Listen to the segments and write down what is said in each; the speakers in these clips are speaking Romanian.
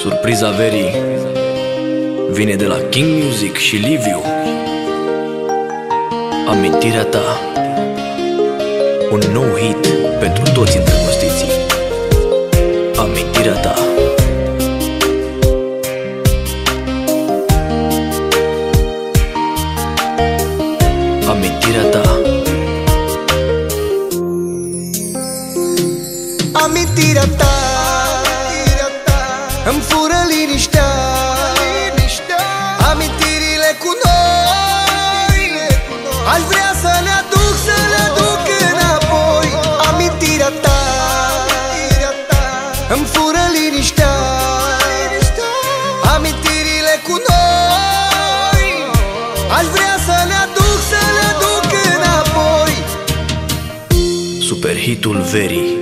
Surpriza verii vine de la King Music și Liviu. Amintirea ta, un nou hit pentru toți îndrăgostiții. Amintirea ta. Amintirea ta. Amintirea ta îmi fură liniștea. Amintirile cu noi aș vrea să le aduc, să le aduc înapoi. Amintirea ta îmi fură liniștea. Amintirile cu noi aș vrea să le aduc, să le aduc înapoi. Super hitul verii.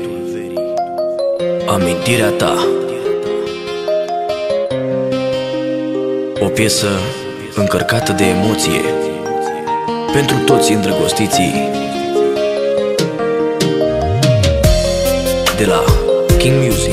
Amintirea ta. O piesă încărcată de emoție pentru toți îndrăgostiții. De la King Music.